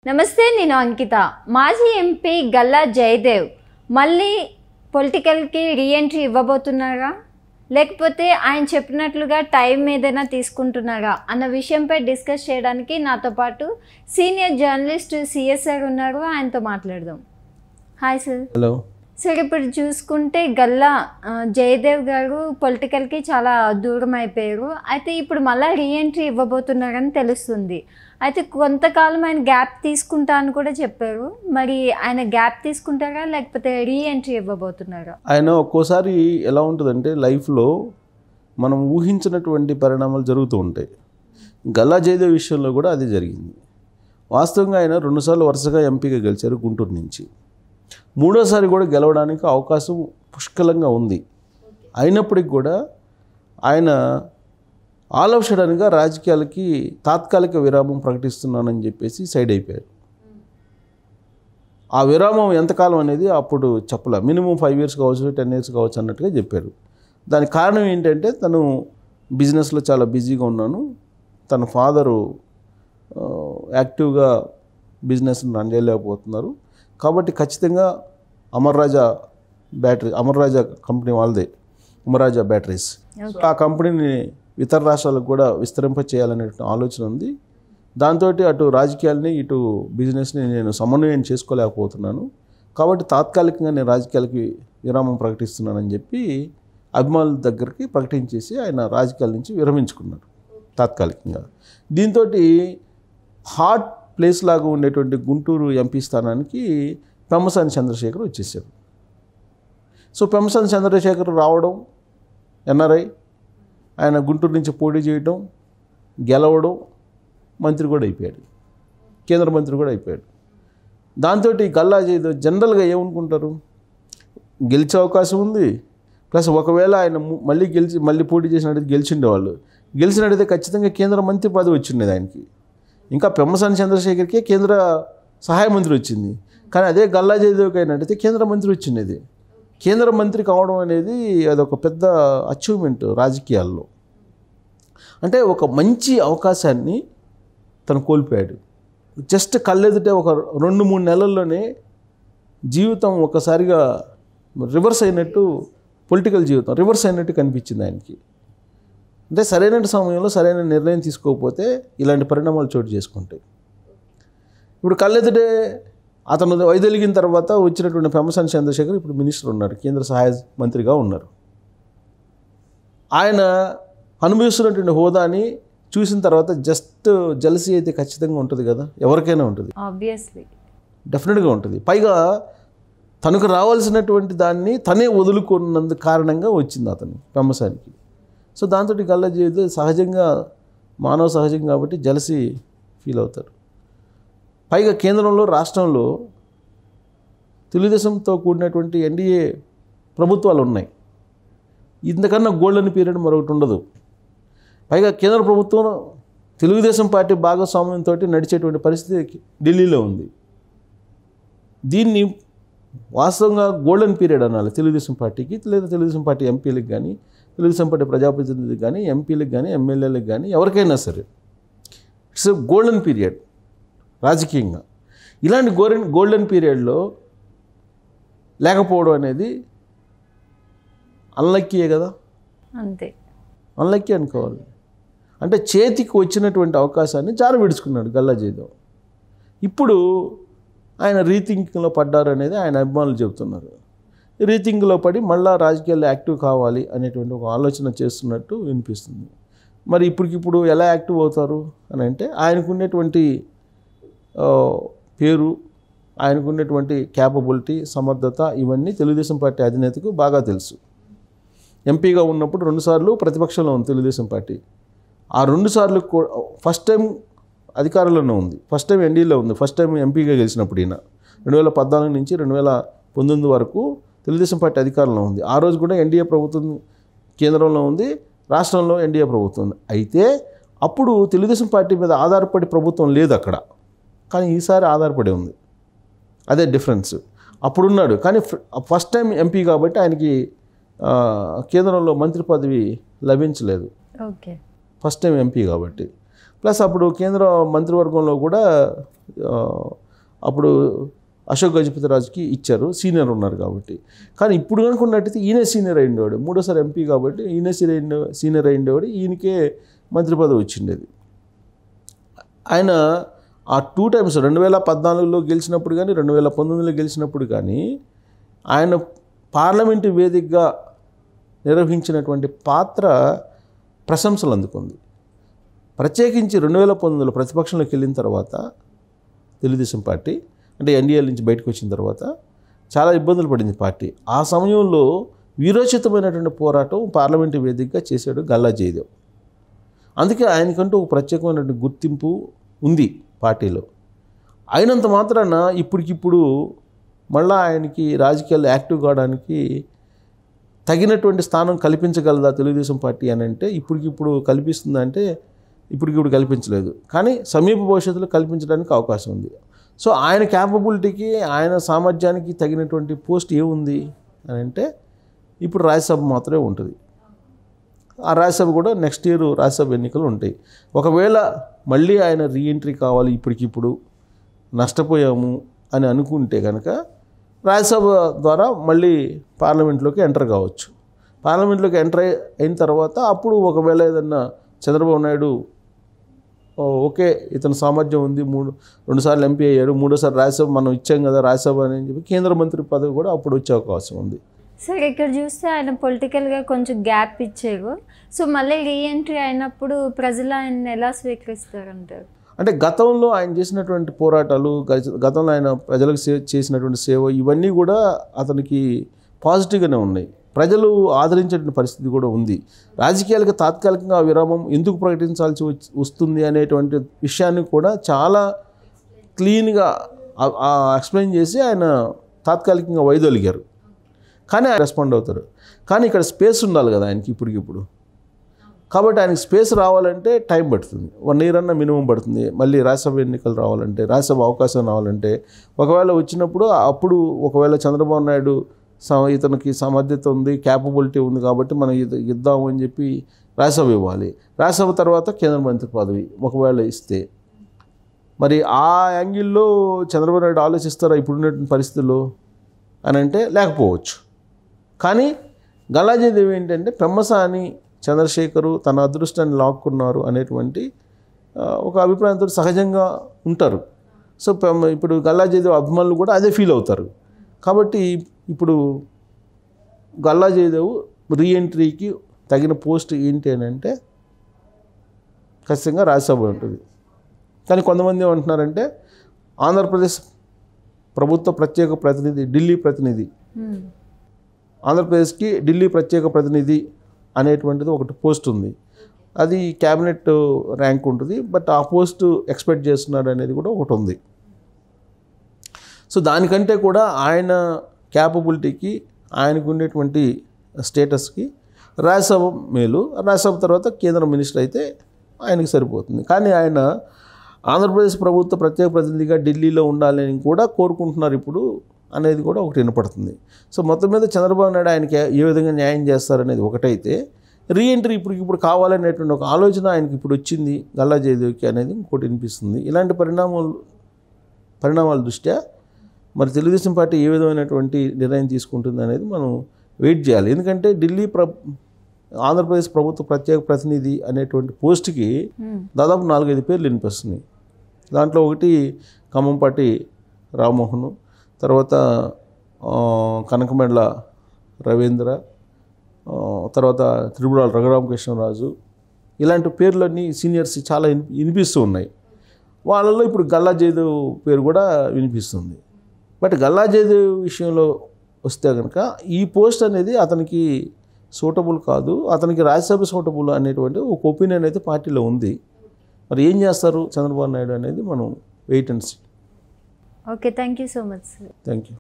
నమస్తే, నేను అంకిత. మాజీ ఎంపీ గల్లా జయదేవ్ మళ్ళీ పొలిటికల్కి రీఎంట్రీ ఇవ్వబోతున్నారా, లేకపోతే ఆయన చెప్పినట్లుగా టైం ఏదైనా తీసుకుంటున్నారా అన్న విషయంపై డిస్కస్ చేయడానికి నాతో పాటు సీనియర్ జర్నలిస్ట్ సిఎస్ సార్ ఉన్నారు. ఆయనతో మాట్లాడదాం. Hi sir. హలో సార్, ఇప్పుడు చూసుకుంటే గల్లా జయదేవ్ గారు పొలిటికల్కి చాలా దూరం అయిపోయారు. అయితే ఇప్పుడు మళ్ళీ రీఎంట్రీ ఇవ్వబోతున్నారని తెలుస్తుంది. అయితే కొంతకాలం ఆయన గ్యాప్ తీసుకుంటా అని కూడా చెప్పారు. మరి ఆయన గ్యాప్ తీసుకుంటారా, లేకపోతే రీఎంట్రీ ఇవ్వబోతున్నారా? ఆయన ఒక్కోసారి ఎలా ఉంటుందంటే లైఫ్లో మనం ఊహించినటువంటి పరిణామాలు జరుగుతూ ఉంటాయి. గల్లా జయదేవ్ విషయంలో కూడా అది జరిగింది. వాస్తవంగా ఆయన 2 సార్లు వరుసగా ఎంపీగా గెలిచారు గుంటూరు నుంచి. 3వసారి కూడా గెలవడానికి అవకాశం పుష్కలంగా ఉంది. అయినప్పటికీ కూడా ఆయన ఆల్ ఆఫ్ సడన్గా రాజకీయాలకి తాత్కాలిక విరామం ప్రకటిస్తున్నానని చెప్పేసి సైడ్ అయిపోయారు. ఆ విరామం ఎంతకాలం అనేది అప్పుడు చెప్పలే. మినిమం 5 years కావచ్చు, 10 years కావచ్చు అన్నట్టుగా చెప్పారు. దానికి కారణం ఏంటంటే తను బిజినెస్లో చాలా బిజీగా ఉన్నాను, తన ఫాదరు యాక్టివ్గా బిజినెస్ని రన్ చేయలేకపోతున్నారు, కాబట్టి ఖచ్చితంగా అమర్ రాజా కంపెనీ వాళ్ళదే, అమర్ రాజా బ్యాటరీస్, ఆ కంపెనీని ఇతర రాష్ట్రాలకు కూడా విస్తరింప చేయాలనే ఆలోచన ఉంది. దాంతో అటు రాజకీయాలని ఇటు బిజినెస్ని నేను సమన్వయం చేసుకోలేకపోతున్నాను, కాబట్టి తాత్కాలికంగా నేను రాజకీయాలకి విరామం ప్రకటిస్తున్నానని చెప్పి అభిమానుల దగ్గరికి ప్రకటించేసి ఆయన రాజకీయాల నుంచి విరమించుకున్నారు తాత్కాలికంగా. దీంతో హాట్ ప్లేస్ లాగా ఉండేటువంటి గుంటూరు ఎంపీ స్థానానికి పెమ్మసాని చంద్రశేఖర్ వచ్చేసారు. సో పెమ్మసాని చంద్రశేఖర్ రావడం, ఎన్ఆర్ఐ, ఆయన గుంటూరు నుంచి పోటీ చేయడం, గెలవడం, మంత్రి కూడా అయిపోయాడు, కేంద్ర మంత్రి కూడా అయిపోయాడు. దాంతో గల్లా జయదేవ్ జనరల్గా ఏమనుకుంటారు, గెలిచే అవకాశం ఉంది, ప్లస్ ఒకవేళ ఆయన మళ్ళీ పోటీ చేసినట్టయితే గెలిచిండేవాళ్ళు, గెలిచినట్టయితే ఖచ్చితంగా కేంద్ర మంత్రి పదవి వచ్చిండేది ఆయనకి. ఇంకా పెమ్మసాని చంద్రశేఖర్కే కేంద్ర సహాయ మంత్రి వచ్చింది, కానీ అదే గల్లా జయదేవ్కి అయినట్టయితే కేంద్ర మంత్రి వచ్చిండేది. కేంద్ర మంత్రి కావడం అనేది అదొక పెద్ద అచీవ్మెంట్ రాజకీయాల్లో. అంటే ఒక మంచి అవకాశాన్ని తను కోల్పోయాడు. జస్ట్ కళ్ళెదుటే ఒక 2-3 నెలల్లోనే జీవితం ఒకసారిగా రివర్స్ అయినట్టు, పొలిటికల్ జీవితం రివర్స్ అయినట్టు కనిపించింది ఆయనకి. అంటే సరైన సమయంలో సరైన నిర్ణయం తీసుకోకపోతే ఇలాంటి పరిణామాలు చోటు చేసుకుంటాయి. ఇప్పుడు కళ్ళెదుటే అతను వైదొలిగిన తర్వాత వచ్చినటువంటి పెమ్మసాని చంద్రశేఖర్ ఇప్పుడు మినిస్టర్ ఉన్నారు, కేంద్ర సహాయ మంత్రిగా ఉన్నారు. ఆయన అనుభవిస్తున్నటువంటి హోదాని చూసిన తర్వాత జస్ట్ జలసీ అయితే ఖచ్చితంగా ఉంటుంది కదా, ఎవరికైనా ఉంటుంది, ఆబ్వియస్లీ డెఫినెట్గా ఉంటుంది. పైగా తనకు రావాల్సినటువంటి దాన్ని తనే వదులుకున్నందుకు కారణంగా వచ్చింది అతను పెమ్మసానికి. సో దాంతో గల్లా జయదేవ్ సహజంగా, మానవ సహజం కాబట్టి జలసీ ఫీల్ అవుతారు. పైగా కేంద్రంలో, రాష్ట్రంలో తెలుగుదేశంతో కూడినటువంటి ఎన్డీఏ ప్రభుత్వాలు ఉన్నాయి. ఇంతకన్నా గోల్డెన్ పీరియడ్ మరొకటి ఉండదు. పైగా కేంద్ర ప్రభుత్వం తెలుగుదేశం పార్టీ భాగస్వామ్యంతో నడిచేటువంటి పరిస్థితి ఢిల్లీలో ఉంది. దీన్ని వాస్తవంగా గోల్డెన్ పీరియడ్ అనాలి తెలుగుదేశం పార్టీకి, లేదా తెలుగుదేశం పార్టీ ఎంపీలకు కానీ, తెలుగుదేశం పార్టీ ప్రజాప్రతినిధులకు కానీ, ఎంపీలకు కానీ, ఎమ్మెల్యేలకు కానీ, ఎవరికైనా సరే ఇట్స్ గోల్డెన్ పీరియడ్ రాజకీయంగా. ఇలాంటి గోల్డెన్ పీరియడ్లో లేకపోవడం అనేది అన్లక్కీయే కదా, అంతే, అన్లక్కీ అనుకోవాలి. అంటే చేతికి వచ్చినటువంటి అవకాశాన్ని జారవిడుచుకున్నాడు గల్లా జయదేవ్. ఇప్పుడు ఆయన రీథింకింగ్లో పడ్డారు అనేది ఆయన అభిమానులు చెబుతున్నారు. రీథింక్లో పడి మళ్ళీ రాజకీయాల్లో యాక్టివ్ కావాలి అనేటువంటి ఒక ఆలోచన చేస్తున్నట్టు వినిపిస్తుంది. మరి ఇప్పటికిప్పుడు ఎలా యాక్టివ్ అవుతారు అని అంటే ఆయనకున్నటువంటి పేరు, ఆయనకున్నటువంటి క్యాపబిలిటీ, సమర్థత, ఇవన్నీ తెలుగుదేశం పార్టీ అధినేతకు బాగా తెలుసు. ఎంపీగా ఉన్నప్పుడు 2 సార్లు ప్రతిపక్షంలో ఉంది తెలుగుదేశం పార్టీ. ఆ 2 సార్లు ఫస్ట్ టైం అధికారంలోనే ఉంది, ఫస్ట్ టైం ఎన్డీఏలో ఉంది, ఫస్ట్ టైం ఎంపీగా గెలిచినప్పుడు ఈయన 2014 నుంచి 2019 వరకు తెలుగుదేశం పార్టీ అధికారంలో ఉంది. ఆ రోజు కూడా ఎన్డీఏ ప్రభుత్వం కేంద్రంలో ఉంది, రాష్ట్రంలో ఎన్డీఏ ప్రభుత్వం ఉంది. అయితే అప్పుడు తెలుగుదేశం పార్టీ మీద ఆధారపడి ప్రభుత్వం లేదు అక్కడ, కానీ ఈసారి ఆధారపడి ఉంది. అదే డిఫరెన్స్. అప్పుడున్నాడు కానీ ఫస్ట్ టైం ఎంపీ కాబట్టి ఆయనకి కేంద్రంలో మంత్రి పదవి లభించలేదు, ఓకే, ఫస్ట్ టైం ఎంపీ కాబట్టి. ప్లస్ అప్పుడు కేంద్ర మంత్రివర్గంలో కూడా అప్పుడు అశోక్ గజపతిరాజుకి ఇచ్చారు, సీనియర్ ఉన్నారు కాబట్టి. కానీ ఇప్పుడు కనుకున్నట్టయితే ఈయనే సీనియర్ అయిండేవాడు, 3వ ఎంపీ కాబట్టి ఈయనే సీనియర్ అయిండేవాడు, ఈయనకే మంత్రి పదవి వచ్చిండేది. ఆయన ఆ 2 times 2014లో గెలిచినప్పుడు కానీ 2019లో గెలిచినప్పుడు కానీ ఆయన పార్లమెంటు వేదికగా నిర్వహించినటువంటి పాత్ర ప్రశంసలు అందుకుంది. ప్రత్యేకించి 2019లో ప్రతిపక్షంలోకి వెళ్ళిన తర్వాత తెలుగుదేశం పార్టీ అంటే ఎన్డీఏ నుంచి బయటకు వచ్చిన తర్వాత చాలా ఇబ్బందులు పడింది పార్టీ. ఆ సమయంలో వీరోచితమైనటువంటి పోరాటం పార్లమెంటు వేదికగా చేశాడు గల్లా జయదేవ్. అందుకే ఆయనకంటూ ఒక ప్రత్యేకమైనటువంటి గుర్తింపు ఉంది పార్టీలో. అయినంత మాత్రాన ఇప్పటికిప్పుడు మళ్ళీ ఆయనకి రాజకీయాల్లో యాక్టివ్ కావడానికి తగినటువంటి స్థానం కల్పించగలదా తెలుగుదేశం పార్టీ అని అంటే ఇప్పటికిప్పుడు కల్పిస్తుందంటే ఇప్పటికిప్పుడు కల్పించలేదు, కానీ సమీప భవిష్యత్తులో కల్పించడానికి అవకాశం ఉంది. సో ఆయన క్యాపబిలిటీకి ఆయన సామర్థ్యానికి తగినటువంటి పోస్ట్ ఏముంది అని అంటే ఇప్పుడు రాజ్యసభ మాత్రమే ఉంటుంది. ఆ రాజ్యసభ కూడా నెక్స్ట్ ఇయర్ రాజ్యసభ ఎన్నికలు ఉంటాయి. ఒకవేళ మళ్ళీ ఆయన రీఎంట్రీ కావాలి, ఇప్పటికిప్పుడు నష్టపోయాము అని అనుకుంటే కనుక రాజ్యసభ ద్వారా మళ్ళీ పార్లమెంట్లోకి ఎంటర్ కావచ్చు. పార్లమెంట్లోకి ఎంటర్ అయిన తర్వాత అప్పుడు ఒకవేళ ఏదన్నా చంద్రబాబు నాయుడు ఓకే ఇతని సామర్థ్యం ఉంది, 2 సార్లు ఎంపీ అయ్యాడు, 3వసారి రాజ్యసభ మనం ఇచ్చాం కదా రాజ్యసభ అని చెప్పి కేంద్ర మంత్రి పదవి కూడా అప్పుడు వచ్చే అవకాశం ఉంది. సార్ ఇక్కడ చూస్తే ఆయన పొలిటికల్గా కొంచెం గ్యాప్ ఇచ్చారు. సో మళ్ళీ రీఎంట్రీ అయినప్పుడు ప్రజలు ఆయన ఎలా స్వీకరిస్తారంటారు? అంటే గతంలో ఆయన చేసినటువంటి పోరాటాలు, గతంలో ఆయన ప్రజలకు చేసినటువంటి సేవ ఇవన్నీ కూడా అతనికి పాజిటివ్గానే ఉన్నాయి. ప్రజలు ఆదరించేటువంటి పరిస్థితి కూడా ఉంది. రాజకీయాలకు తాత్కాలికంగా విరామం ఎందుకు ప్రకటించాల్సి వస్తుంది అనేటువంటి విషయాన్ని కూడా చాలా క్లీన్గా ఎక్స్ప్లెయిన్ చేసి ఆయన తాత్కాలికంగా వైదొలిగారు. కానీ ఆయన రెస్పాండ్ అవుతారు. కానీ ఇక్కడ స్పేస్ ఉండాలి కదా ఆయనకి ఇప్పటికిప్పుడు. కాబట్టి ఆయనకి స్పేస్ రావాలంటే టైం పడుతుంది, 1 year అన్న మినిమం పడుతుంది. మళ్ళీ రాజ్యసభ ఎన్నికలు రావాలంటే, రాజ్యసభ అవకాశం రావాలంటే, ఒకవేళ వచ్చినప్పుడు అప్పుడు ఒకవేళ చంద్రబాబు నాయుడు ఇతనికి సమర్థత ఉంది, క్యాపబిలిటీ ఉంది కాబట్టి మనం ఇద్దాము అని చెప్పి రాజ్యసభ ఇవ్వాలి. రాజ్యసభ తర్వాత కేంద్ర మంత్రి పదవి ఒకవేళ ఇస్తే మరి ఆ యాంగిల్లో చంద్రబాబు నాయుడు ఆలోచిస్తారా ఇప్పుడున్నటువంటి పరిస్థితుల్లో అని అంటే లేకపోవచ్చు. కానీ గల్లా జయదేవ్ ఏంటంటే పెమ్మసాని చంద్రశేఖరు తన అదృష్టాన్ని లాక్కున్నారు అనేటువంటి ఒక అభిప్రాయంతో సహజంగా ఉంటారు. సో ఇప్పుడు గల్లా జయదేవ్ అభిమానులు కూడా అదే ఫీల్ అవుతారు. కాబట్టి ఇప్పుడు గల్లా జయదేవ్ రీఎంట్రీకి తగిన పోస్ట్ ఏంటి అని అంటే ఖచ్చితంగా రాజ్యసభ ఉంటుంది. కానీ కొంతమంది ఏమంటున్నారంటే ఆంధ్రప్రదేశ్ ప్రభుత్వ ప్రత్యేక ప్రతినిధి, ఢిల్లీ ప్రతినిధి, ఆంధ్రప్రదేశ్కి ఢిల్లీ ప్రత్యేక ప్రతినిధి అనేటువంటిది ఒకటి పోస్ట్ ఉంది. అది క్యాబినెట్ ర్యాంక్ ఉంటుంది, బట్ ఆ పోస్ట్ ఎక్స్పెక్ట్ చేస్తున్నాడు అనేది కూడా ఒకటి ఉంది. సో దానికంటే కూడా ఆయన క్యాపబిలిటీకి, ఆయనకు ఉండేటువంటి స్టేటస్కి రాజ్యసభ మేలు. రాజ్యసభ తర్వాత కేంద్ర మినిస్టర్ అయితే ఆయనకి సరిపోతుంది. కానీ ఆయన ఆంధ్రప్రదేశ్ ప్రభుత్వ ప్రత్యేక ప్రతినిధిగా ఢిల్లీలో ఉండాలని కూడా కోరుకుంటున్నారు ఇప్పుడు అనేది కూడా ఒకటి వినపడుతుంది. సో మొత్తం మీద చంద్రబాబు నాయుడు ఆయనకి ఏ విధంగా న్యాయం చేస్తారనేది ఒకటైతే, రీఎంట్రీ ఇప్పుడు కావాలనేటువంటి ఒక ఆలోచన ఆయనకి ఇప్పుడు వచ్చింది గల్లా జయదేవ్కి అనేది ఇంకోటి వినిపిస్తుంది. ఇలాంటి పరిణామాల దృష్ట్యా మరి తెలుగుదేశం పార్టీ ఏ విధమైనటువంటి నిర్ణయం తీసుకుంటుంది అనేది మనం వెయిట్ చేయాలి. ఎందుకంటే ఆంధ్రప్రదేశ్ ప్రభుత్వ ప్రత్యేక ప్రతినిధి అనేటువంటి పోస్ట్కి దాదాపు 4-5 పేర్లు వినిపిస్తున్నాయి. దాంట్లో ఒకటి ఖమ్మంపాటి రామ్మోహన్, తర్వాత కనకమెండ్ల రవీంద్ర, తర్వాత త్రిపురాల రఘురామకృష్ణరాజు, ఇలాంటి పేర్లన్నీ సీనియర్స్ చాలా వినిపిస్తూ ఉన్నాయి. వాళ్ళలో ఇప్పుడు గల్లా జయదేవ్ పేరు కూడా వినిపిస్తుంది. బట్ గల్లా జయదేవ్ విషయంలో వస్తే కనుక ఈ పోస్ట్ అనేది అతనికి సూటబుల్ కాదు, అతనికి రాజ్యసభ సూటబుల్ అనేటువంటి ఒక ఒపీనియన్ అయితే పార్టీలో ఉంది. మరి ఏం చేస్తారు చంద్రబాబు నాయుడు అనేది మనం wait and see. Okay, thank you so much sir. Thank you.